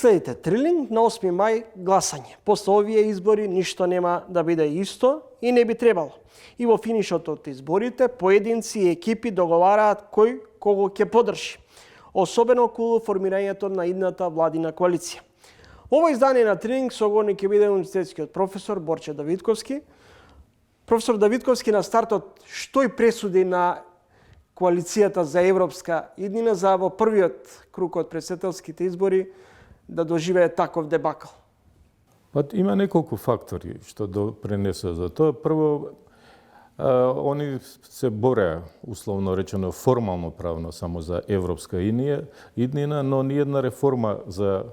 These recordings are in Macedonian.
Следите Трилинг на 8 мај гласање. После овие избори ништо нема да биде исто и не би требало. И во финишот од изборите поединци и екипи договараат кој кого ќе поддржи, особено околу формирањето на идната владина коалиција. Ово издание на Трилинг соговорник ќе биде универзитетскиот професор Борче Давидковски. Професор Давидковски, на стартот што и пресуди на коалицијата за европска иднина за во првиот круг од претседателските избори да доживее таков дебакл? Има неколку фактори што допринесува за тоа. Прво, они се бореа, условно речено, формално правно само за европска иднина, но ниедна реформа за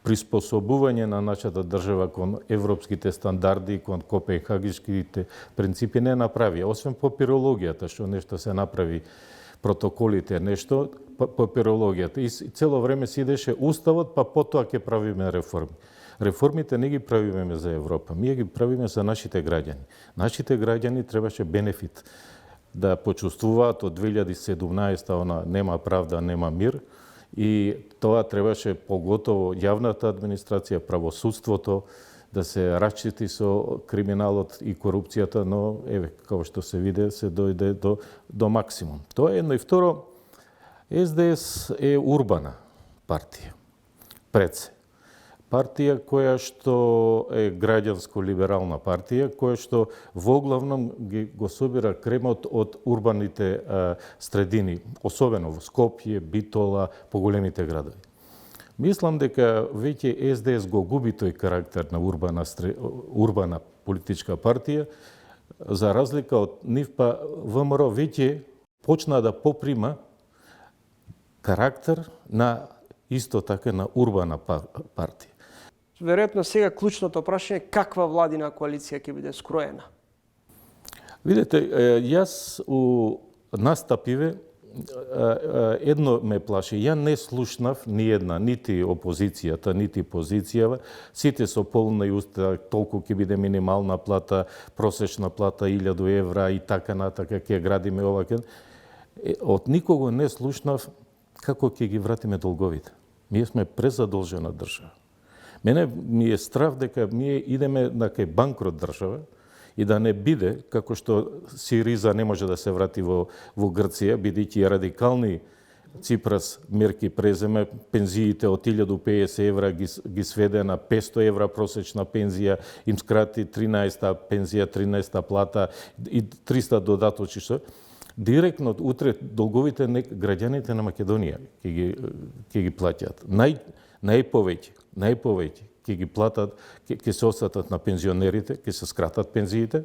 приспособување на нашата држава кон европските стандарди, кон копенхагишките принципи не направи. Освен папирологијата, што нешто се направи, протоколите, нешто, папирологијата. И цело време си идеше уставот, па потоа ќе правиме реформи. Реформите не ги правиме за Европа, ние ги правиме за нашите граѓани. Нашите граѓани требаше бенефит да почувствуваат од 2017 она нема правда, нема мир, и тоа требаше поготово јавната администрација, правосудството да се расчисти со криминалот и корупцијата, но еве како што се виде се дојде до максимум. Тоа е едно. И второ, СДС е урбана партија. Пред се. Партија која што е граѓанско-либерална партија, која што воглавном го собира кремот од урбаните средини, особено во Скопје, Битола, поголемите градови. Мислам дека веќе СДС го губи тој карактер на урбана политичка партија, за разлика од нив, па ВМРО веќе почна да поприма карактер на исто така на урбана партија. Веројатно сега клучното прашање е каква владина коалиција ќе биде скроена? Видете, јас у настапиве едно ме плаши. Ја не слушнав ни една, нити опозицијата, нити позицијава. Сите со полна уста толку ќе биде минимална плата, просечна плата 1000 евра и така натака ќе градиме ова. Од никого не слушнав како ќе ги вратиме долговите. Ние сме презадолжена држава. Мене ми е страв дека ние идеме на кај банкрот држава и да не биде, како што Сириза не може да се врати во Грција, бидејќи радикални Ципрас мерки преземе, пензиите од 1050 евра ги сведе на 500 евра просечна пензија, им скрати 13-та пензија, 13-та плата и 300 додаточи што. Директно утре долговите граѓаните на Македонија ќе ги плаќаат. Најповеќе ќе ги платат, ќе се остатат на пензионерите, ќе се скратат пензиите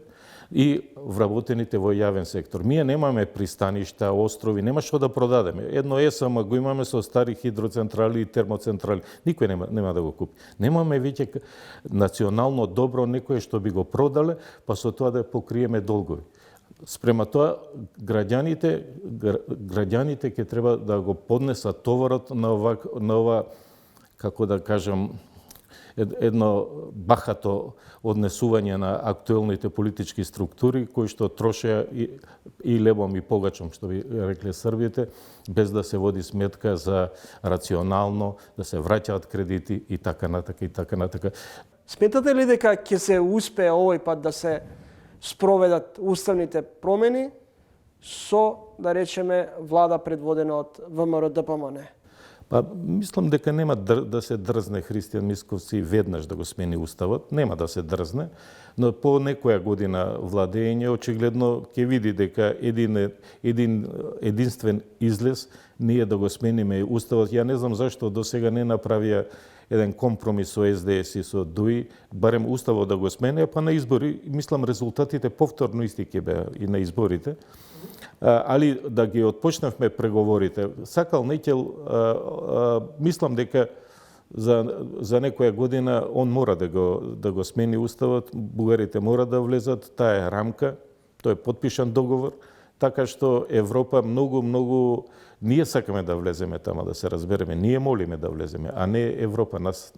и вработените во јавен сектор. Ние немаме пристаништа, острови, нема што да продадеме. Едно ЕСМ го имаме со стари хидроцентрали и термоцентрали. Никој нема да го купи. Немаме веќе национално добро некое што би го продале, па со тоа да покриеме долгови. Спрема тоа, граѓаните ќе треба да го поднесат товарот на ова, како да кажам, едно бахато однесување на актуелните политички структури, кои што трошеа и лебом и погачом, што би рекле србите, без да се води сметка за рационално, да се враќаат кредити и така натака и така натака. Сметате ли дека ќе се успее овој пат да се спроведат уставните промени со, да речеме, влада предводена од ВМРО-ДПМН? Па, мислам дека нема да се дрзне Христијан Мицковски веднаш да го смени уставот, нема да се дрзне, но по некоја година владење очигледно ќе види дека единствен излез ние да го смениме уставот. Ја не знам зашто до сега не направија еден компромис со СДС и со ДУИ, барем уставот да го смене, па на избори, мислам, резултатите повторно исти ќе беа и на изборите. Али да ги отпочнавме преговорите, сакал Некел, мислам дека за некоја година он мора да го смени уставот, бугарите мора да влезат, таа е рамка, тој е подпишан договор, така што Европа многу ние сакаме да влеземе тама, да се разбереме, ние молиме да влеземе, а не Европа нас.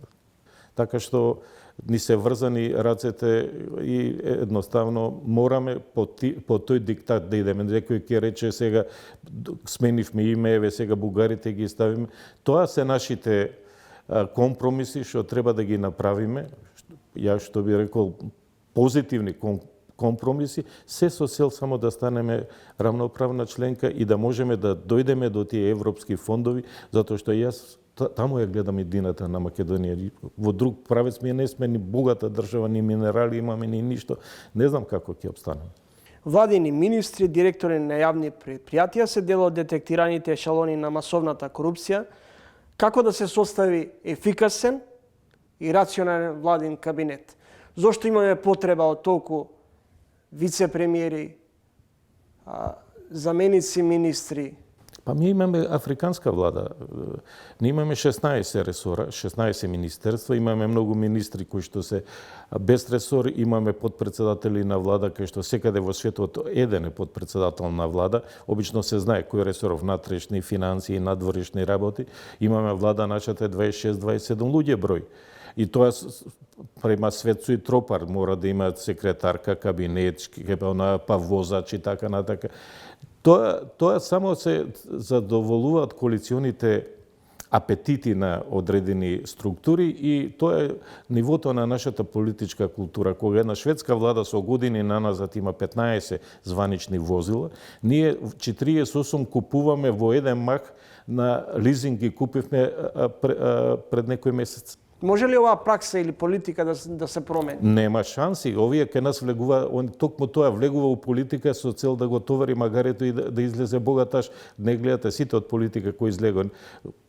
Така што ни се врзани рацете и едноставно мораме по тој диктат да идеме. Некој ќе рече сега сменивме име, еве сега бугарите ги ставиме. Тоа се нашите компромиси што треба да ги направиме, ја што би рекол позитивни компромиси, се со цел само да станеме равноправна членка и да можеме да дојдеме до тие европски фондови, затоа што јас таму ја гледам идината на Македонија. Во друг правец ние не сме ни богата држава, ни минерали имаме, ни ништо. Не знам како ќе обстанеме. Владини министри, директори на јавни предпријатија се дел од детектираните ешалони на масовната корупција. Како да се состави ефикасен и рационален владин кабинет? Зошто имаме потреба од толку вице-премиери, заменици министри? Па ние имаме африканска влада. Ние имаме 16 ресора, 16 министерства, имаме многу министри кои што се без ресор, имаме подпредседатели на влада кои што секаде во светот еден е подпредседател на влада. Обично се знае кој ресор внатрешни финансии, надворешни работи. Имаме влада нашата е 26-27 луѓе број. И тоа према Светцо и Тропар мора да имаат секретарка, кабинет, па возач и така натака. Тоа само се задоволуваат коалиционите апетити на одредени структури и тоа е нивото на нашата политичка култура. Кога една шведска влада со години наназад има 15 званични возила, ние 48 купуваме во еден мах на лизинг ги купивме пред некој месец. Може ли оваа пракса или политика да се промени? Нема шанси. Овие кај нас влегува, токму тоа влегува у политика со цел да го товари магарето и да излезе богаташ. Не гледате сите од политика кои излегува.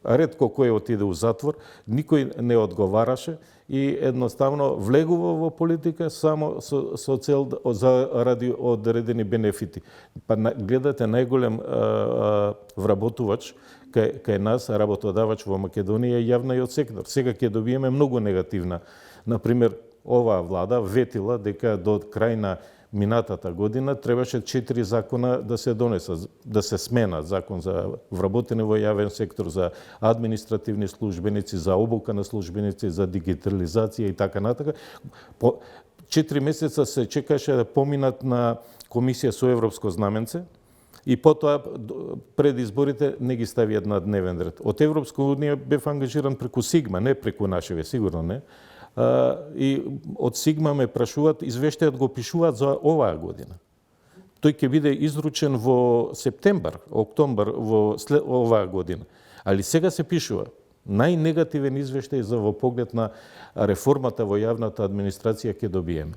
Ретко кој отиде у затвор, никој не одговараше и едноставно влегува во политика само со цел заради одредени бенефити. Па гледате најголем вработувач кај нас, работодавач во Македонија е јавниот сектор. Сега ќе добиеме многу негативна. Например, оваа влада ветила дека до крај на минатата година требаше 4 закона да се донесат, да се сменат. Закон за вработење во јавен сектор, за административни службеници, за обука на службеници, за дигитализација и така натака. По 4 месеца се чекаше да поминат на комисија со европско знаменце, и потоа пред изборите не ги ставиат на дневен ред. Од Европска унија бев ангажиран преку Сигма, не преку нашеве, сигурно не. И од Сигма ме прашуваат, извештајот го пишуваат за оваа година. Тој ќе биде изручен во септембар, октомбар во оваа година. Али сега се пишува најнегативен извештај за во поглед на реформата во јавната администрација ќе добиеме.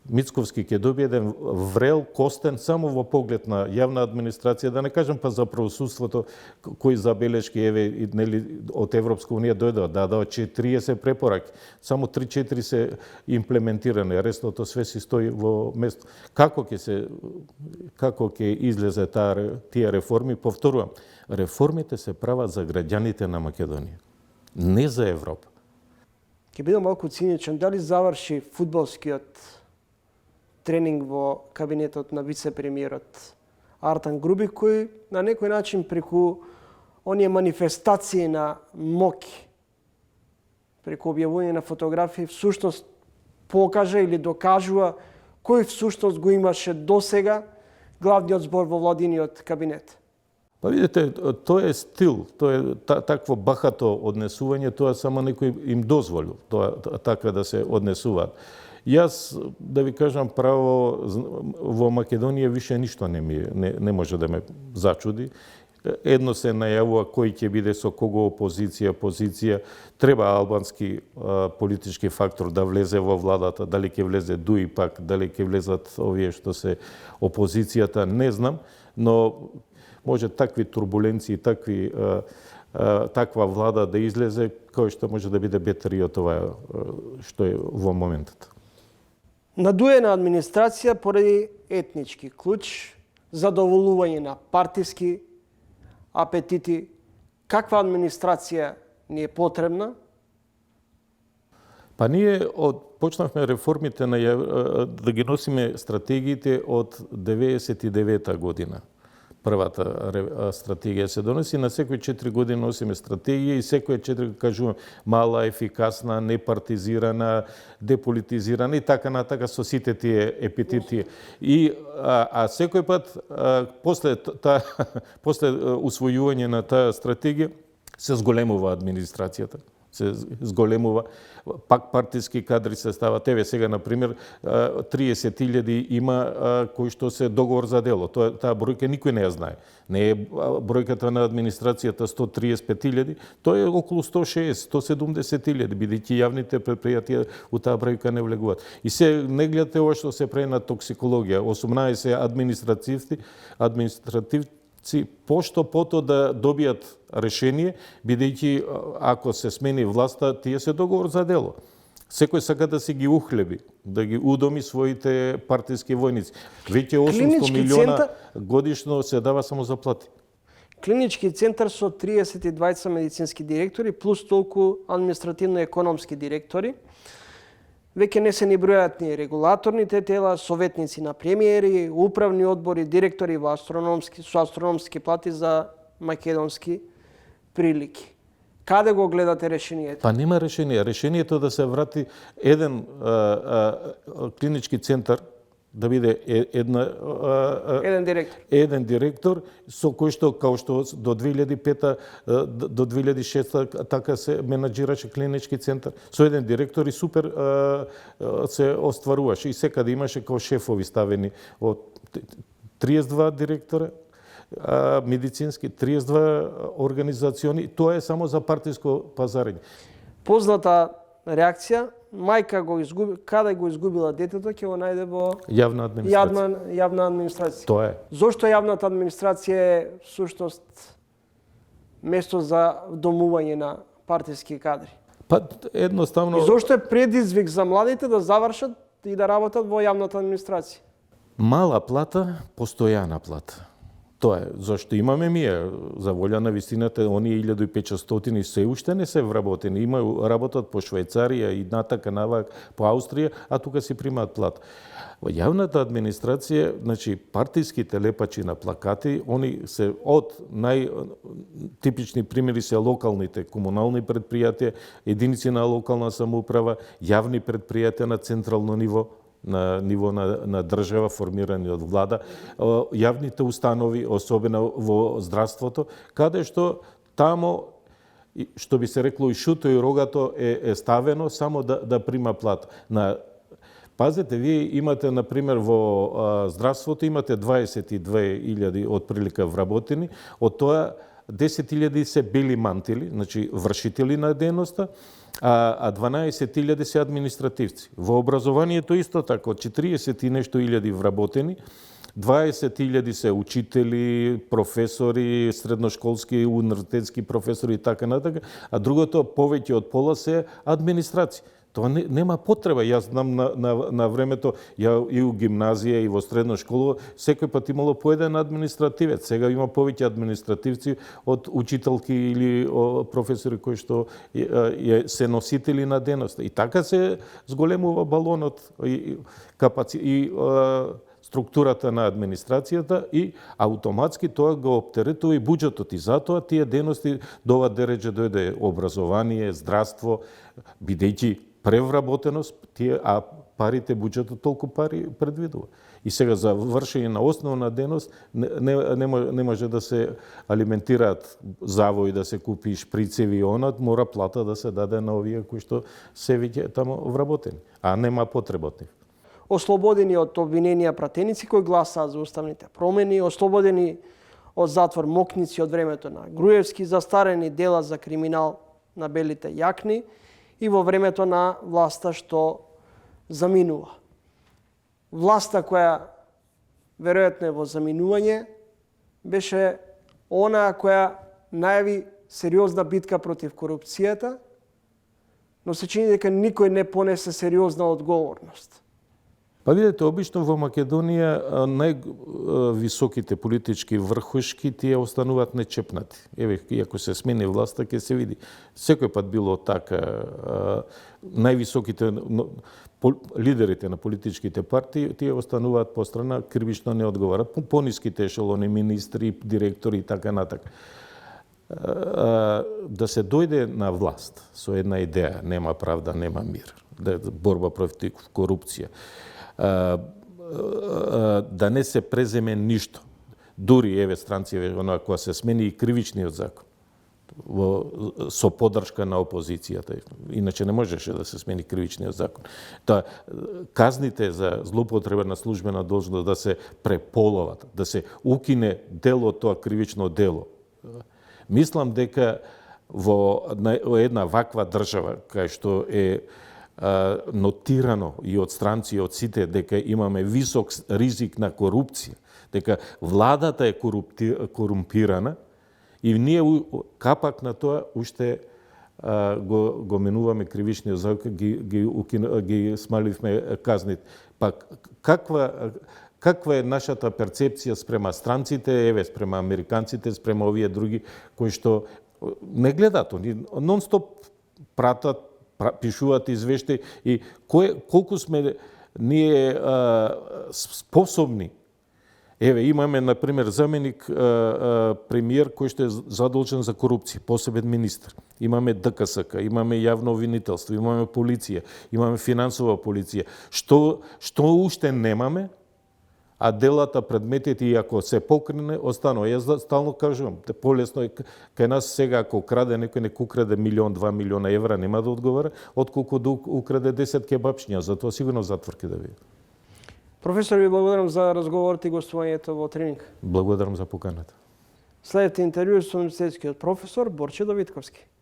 Мицковски ќе добие еден врел, костен, само во поглед на јавна администрација, да не кажем па за правосудството, кои забелешки еве нели од Европска унија дојдоа, дадоа 30 препораки, само 3-4 се имплементирани, рестото све си стои во место. Како ќе излезе тие реформи? Повторувам, реформите се прават за граѓаните на Македонија, не за Европа. Ќе бидам малку циничен, дали заврши фудбалскиот тренинг во кабинетот на вице-премиерот Артан Груби, кој на некој начин преку оние манифестации на моќ, преку објавување на фотографии, всушност покажа или докажува кој всушност го имаше досега главниот збор во владиниот кабинет. Па видите, тоа е стил, тоа е такво бахато однесување, тоа само некој им дозволил, тоа така да се однесуваат. Јас, да ви кажам право, во Македонија више ништо не може да ме зачуди. Едно се најавува кој ќе биде со кого опозиција, позиција. Треба албански политички фактор да влезе во владата, дали ќе влезе Дуи пак, дали ќе влезат овие што се опозицијата, не знам, но може такви турбуленции, таква влада да излезе, кој што може да биде бетери од тоа што е во моментот. Надуена администрација поради етнички клуч, задоволување на партиски апетити. Каква администрација ни е потребна? Па ние почнавме реформите да ги носиме стратегиите од 99-та година. Првата стратегија се доноси, на секој 4 години носиме стратегија и секој 4 кажуваме мала, ефикасна, непартизирана, деполитизирана и така натака со сите тие епитети. А секој пат после усвојување на таа стратегија се зголемува администрацијата. се зголемува, пак партиски кадри се стават. Еве сега, например, 30.000 има кои што се договор за дело. Таа бројка никој не ја знае. Не е бројката на администрацијата 135.000, тоа е околу 160-170.000, бидејќи јавните предпријатија у таа бројка не влегуваат. И се не гледате ова што се прави на токсикологија. 18 административци пошто пото да добијат решение, бидејќи ако се смени власта, тие се договор за дело. Секој сака да си ги ухлеби, да ги удоми своите партиски војници. Веќе 800 милиона годишно се дава само за плати. Клинички центар со 32 медицински директори плюс толку административно-економски директори. Веќе не се ни бројат ни регулаторните тела, советници на премиери, управни одбори, директори во со астрономски плати за македонски прилики. Каде го гледате решението? Па нема решение. Решението да се врати еден клинички центар, да биде еден директор со кој што, као што до 2005 до 2006 така се менаџираше клинички центар, со еден директор и супер се остваруваше. И секаде имаше као шефови ставени од 32 директора, медицински, 32 организациони. Тоа е само за партиско пазарење. Позната реакција, мајка го изгуби, каде го изгубила детето, ќе го најде во јавна администрација. Јавна администрација. Тоа е. Зошто јавната администрација е всушност место за домување на партиски кадри? Па едноставно. И зошто е предизвик за младите да завршат и да работат во јавната администрација? Мала плата, постојана плата. Тоа е, зашто имаме ние, за волја на вистината, оние 1500 се уште не се вработени. Работат по Швајцарија и натака навак по Австрија, а тука си примаат плата. Во јавната администрација, значи партиските лепачи на плакати, они се од најтипични примери се локалните комунални предпријатија, единици на локална самоуправа, јавни предпријатија на централно ниво, на ниво на држава, формирани од влада, јавните установи, особено во здравството, каде што тамо, што би се рекло и шуто и рогато е ставено само да прима плата. Пазете, вие имате, например, во здравството имате 22.000 отприлика вработени, од тоа 10.000 се бели мантили, значи вршители на дејноста, а 12.000 се административци. Во образованието исто така, од 40 и нешто илјади вработени, 20.000 се учители, професори, средношколски, универзитетски професори и така натака, а другото повеќе од пола се администрација. Тоа нема потреба. Јас знам на времето, и у гимназија и во средна школа, секој пат имало по еден административец. Сега има повеќе административци од учителки или професори кои што се носители на дејност. И така се зголемува балонот и структурата на администрацијата и автоматски тоа го оптеретува и буџетот. И затоа тие дејности до ова дереџе дојде образование, здравство, бидејќи превработеност, а парите, буџетот толку пари предвидува. И сега за вршење на основна дејност не може да се алиментираат завои, да се купи шприцеви и онат, мора плата да се даде на овие кои што се веќе тамо вработени, а нема потреба од нив. Ослободени од обвиненија пратеници кои гласаат за уставните промени, ослободени од затвор мокници од времето на Груевски, застарени дела за криминал на белите јакни и во времето на власта што заминува. Власта која веројатно е во заминување беше онаа која најави сериозна битка против корупцијата, но се чини дека никој не понесе сериозна одговорност. Па видите, обично во Македонија највисоките политички врхушки тие остануваат нечепнати. Еве, иако се смени власта, ќе се види. Секој пат било така. Највисоките лидерите на политичките партии, тие остануваат по страна, кривично не одговарат. Пониските ешелони, министри, директори и така натака. Да се дојде на власт со една идеја, нема правда, нема мир, борба против корупција, да не се преземе ништо. Дури, еве, странци, кога се смени и кривичниот закон. со поддршка на опозицијата. Иначе не можеше да се смени кривичниот закон. Та казните за злоупотреба на службена должност да се преполоват, да се укине дел од тоа кривично дело. Мислам дека во една ваква држава, кај што е нотирано и од странци и од сите дека имаме висок ризик на корупција, дека владата е корумпирана, и ние капак на тоа уште го менуваме кривичниот закон, ги смаливме казните. Па каква е нашата перцепција спрема странците, еве спрема американците, спрема овие други кои што не гледат, они нон-стоп пратат, пишуваат извештаи и колку сме ние способни. Еве, имаме, например, заменик премиер кој што е задолжен за корупција, посебен министр. Имаме ДКСК, имаме јавно обвинителство, имаме полиција, имаме финансова полиција. Што уште немаме, а делата, предметите, и ако се покрине, останува. Јас стално кажувам, полесно е кај нас сега, ако краде некој, не украде 1-2 милиона евра, нема да одговара, отколку да украде 10 кебапчиња, затоа сигурно затвор ќе да биде. Професор, ви благодарам за разговорот и гостувањето во тренинг. Благодарам за поканата. Следете интервју со универзитетскиот професор Борче Давидковски.